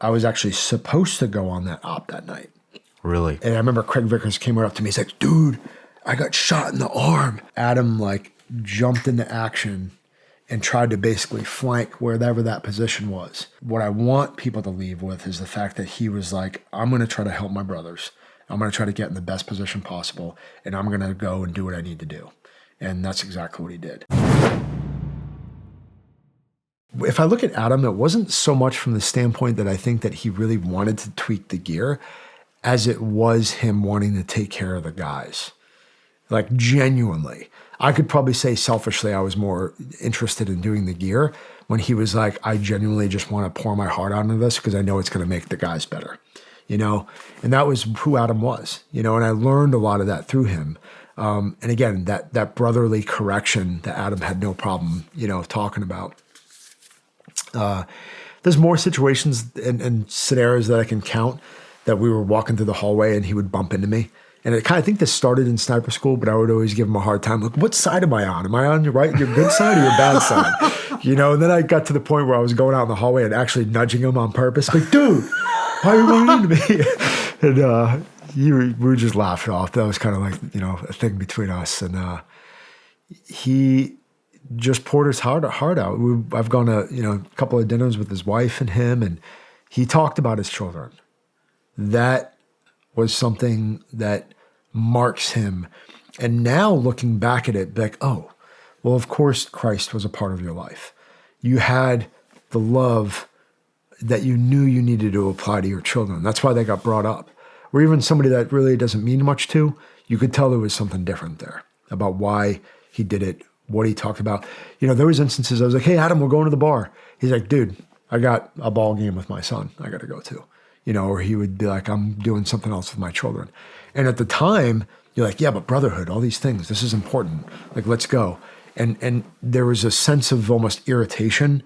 I was actually supposed to go on that op that night. Really? And I remember Craig Vickers came right up to me. He's like, dude, I got shot in the arm. Adam like jumped into action and tried to basically flank wherever that position was. What I want people to leave with is the fact that he was like, I'm going to try to help my brothers. I'm going to try to get in the best position possible, and I'm going to go and do what I need to do. And that's exactly what he did. If I look at Adam, it wasn't so much from the standpoint that I think that he really wanted to tweak the gear as it was him wanting to take care of the guys. Like genuinely. I could probably say selfishly I was more interested in doing the gear when he was like, I genuinely just want to pour my heart out into this because I know it's going to make the guys better, you know? And that was who Adam was, you know, and I learned a lot of that through him. And again, that brotherly correction that Adam had no problem, you know, talking about. There's more situations and scenarios that I can count that we were walking through the hallway and he would bump into me. And it kind of, I think this started in sniper school, but I would always give him a hard time. Like, what side am I on? Am I on your right, your good side or your bad side? You know, and then I got to the point where I was going out in the hallway and actually nudging him on purpose. Like, dude, why are you running into me? And we were just laughing off. That was kind of like, you know, a thing between us. And he just poured his heart out. I've gone to, you know, a couple of dinners with his wife and him, and he talked about his children. That was something that marks him. And now looking back at it, like, oh, well, of course Christ was a part of your life. You had the love that you knew you needed to apply to your children. That's why they got brought up. Or even somebody that really doesn't mean much to, you could tell there was something different there about why he did it, what he talked about. You know, there was instances I was like, hey, Adam, we're going to the bar. He's like, dude, I got a ball game with my son I got to go to. You know, or he would be like, I'm doing something else with my children. And at the time, you're like, yeah, but brotherhood, all these things, this is important. Like, let's go. And there was a sense of almost irritation.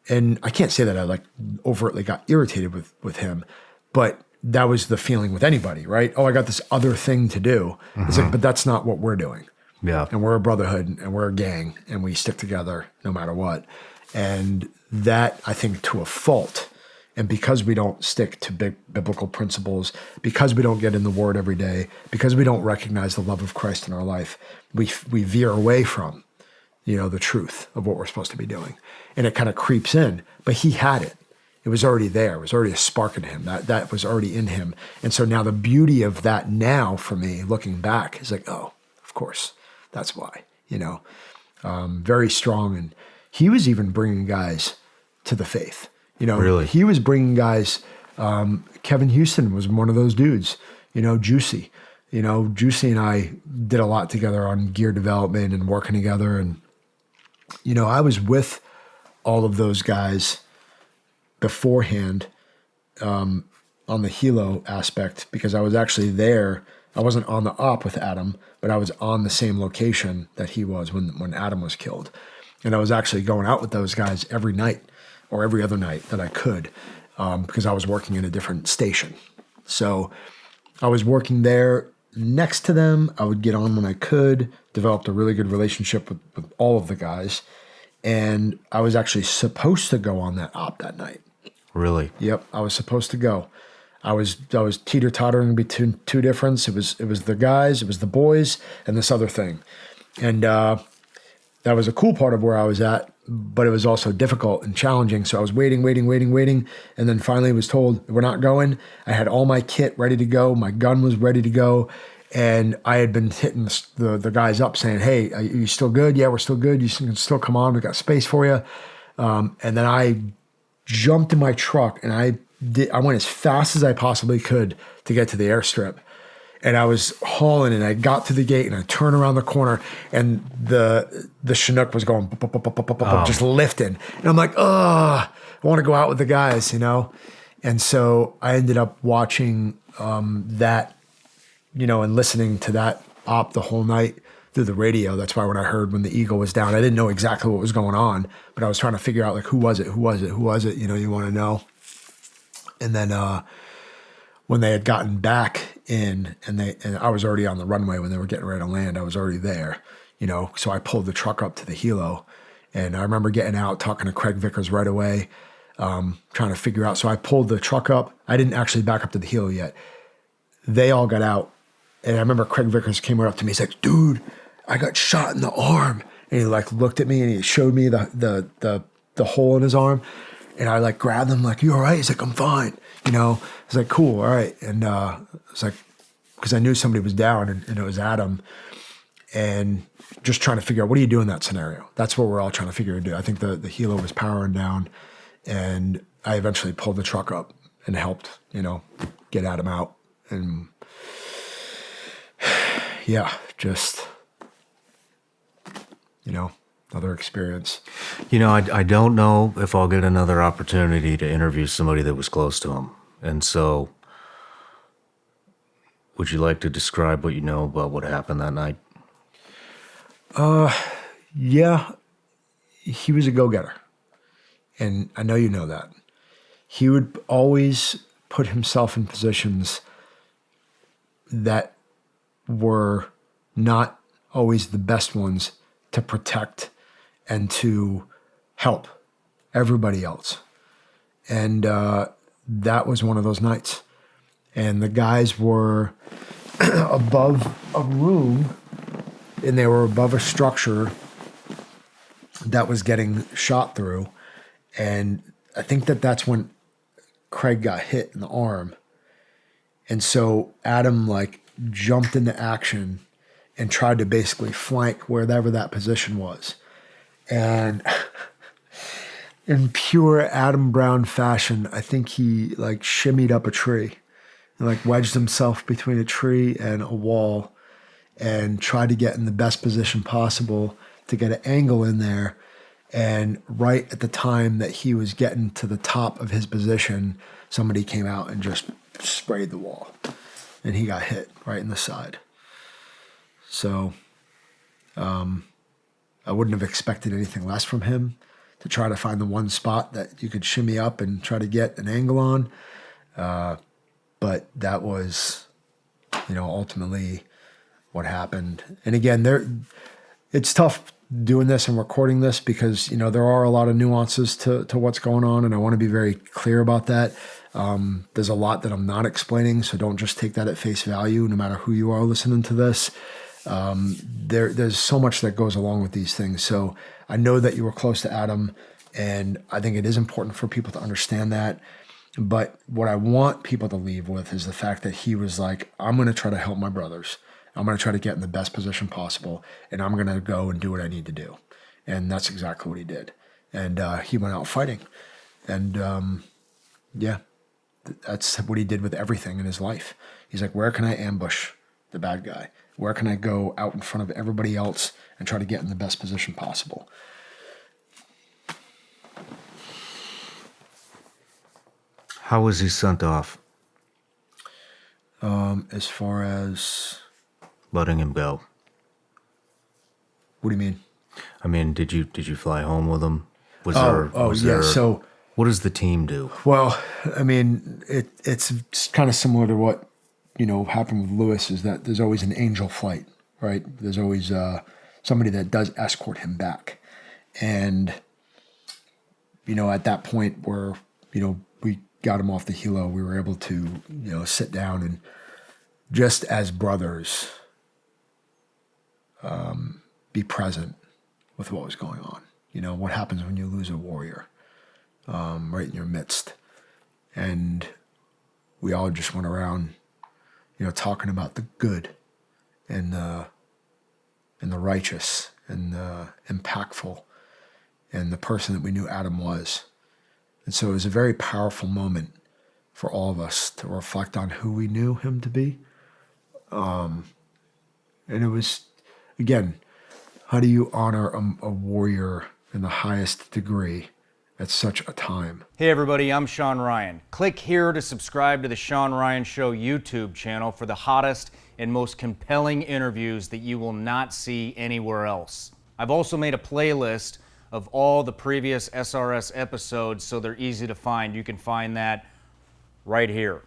And I can't say that I like overtly got irritated with him, but that was the feeling with anybody, right? Oh, I got this other thing to do. Mm-hmm. It's like, but that's not what we're doing. Yeah. And we're a brotherhood and we're a gang and we stick together no matter what. And that, I think, to a fault. And because we don't stick to big biblical principles, because we don't get in the Word every day, because we don't recognize the love of Christ in our life, we veer away from, you know, the truth of what we're supposed to be doing. And it kind of creeps in. But he had it. It was already there. It was already a spark in him. That was already in him. And so now the beauty of that now for me, looking back, is like, oh, of course, that's why, you know. Very strong. And he was even bringing guys to the faith. You know, really? He was bringing guys. Kevin Houston was one of those dudes, you know, Juicy. You know, Juicy and I did a lot together on gear development and working together. And, you know, I was with all of those guys beforehand on the helo aspect because I was actually there. I wasn't on the op with Adam, but I was on the same location that he was when Adam was killed. And I was actually going out with those guys every night or every other night that I could because I was working in a different station. So I was working there next to them. I would get on when I could, developed a really good relationship with all of the guys. And I was actually supposed to go on that op that night. Really? Yep, I was supposed to go. I was teeter-tottering between two difference. It was the guys, it was the boys, and this other thing. And that was a cool part of where I was at, but it was also difficult and challenging. So I was waiting. And then finally was told, we're not going. I had all my kit ready to go. My gun was ready to go. And I had been hitting the guys up saying, hey, are you still good? Yeah, we're still good. You can still come on. We got space for you. And then I jumped in my truck and I went as fast as I possibly could to get to the airstrip. And I was hauling and I got to the gate and I turned around the corner and the Chinook was going just lifting. And I'm like, I want to go out with the guys, you know? And so I ended up watching that, you know, and listening to that op the whole night through the radio. That's why when I heard when the Eagle was down, I didn't know exactly what was going on, but I was trying to figure out like, who was it? You know, you want to know. And then when they had gotten back in and I was already on the runway when they were getting ready to land, I was already there, you know? So I pulled the truck up to the helo and I remember getting out, talking to Craig Vickers right away. trying to figure out. So I pulled the truck up. I didn't actually back up to the helo yet. They all got out. And I remember Craig Vickers came right up to me. He's like, dude, I got shot in the arm. And he like looked at me and he showed me the hole in his arm. And I like grabbed him like, you all right? He's like, I'm fine. You know, I was like, cool, all right. And it's like, because I knew somebody was down and it was Adam. And just trying to figure out, what do you do in that scenario? That's what we're all trying to figure out. I think the helo was powering down. And I eventually pulled the truck up and helped, you know, get Adam out. And yeah, just, you know, another experience. You know, I don't know if I'll get another opportunity to interview somebody that was close to him. And so, would you like to describe what you know about what happened that night? Yeah, he was a go-getter. And I know you know that. He would always put himself in positions that were not always the best ones to protect and to help everybody else. And that was one of those nights. And the guys were above a room, and they were above a structure that was getting shot through. And I think that's when Craig got hit in the arm. And so Adam like jumped into action and tried to basically flank wherever that position was. And in pure Adam Brown fashion, I think he like shimmied up a tree and like wedged himself between a tree and a wall and tried to get in the best position possible to get an angle in there. And right at the time that he was getting to the top of his position, somebody came out and just sprayed the wall. And he got hit right in the side. So I wouldn't have expected anything less from him, to try to find the one spot that you could shimmy up and try to get an angle on. But that was, you know, ultimately what happened. And again, it's tough doing this and recording this because, you know, there are a lot of nuances to what's going on, and I want to be very clear about that. There's a lot that I'm not explaining, so don't just take that at face value, no matter who you are listening to this. There's so much that goes along with these things. So I know that you were close to Adam, and I think it is important for people to understand that. But what I want people to leave with is the fact that he was like, I'm going to try to help my brothers. I'm going to try to get in the best position possible, and I'm going to go and do what I need to do. And that's exactly what he did. And he went out fighting. And yeah, that's what he did with everything in his life. He's like, where can I ambush the bad guy? Where can I go out in front of everybody else and try to get in the best position possible? How was he sent off? As far as letting him go. What do you mean? I mean, did you fly home with him? Was there? So what does the team do? Well, I mean, it's kind of similar to what, you know, happened with Lewis, is that there's always an angel flight, right? There's always somebody that does escort him back. And, you know, at that point where, you know, we got him off the helo, we were able to, you know, sit down and just as brothers, be present with what was going on. You know, what happens when you lose a warrior right in your midst. And we all just went around, you know, talking about the good and the righteous and the impactful and the person that we knew Adam was. And so it was a very powerful moment for all of us to reflect on who we knew him to be. And it was, again, how do you honor a warrior in the highest degree at such a time? Hey everybody, I'm Shawn Ryan. Click here to subscribe to the Shawn Ryan Show YouTube channel for the hottest and most compelling interviews that you will not see anywhere else. I've also made a playlist of all the previous SRS episodes so they're easy to find. You can find that right here.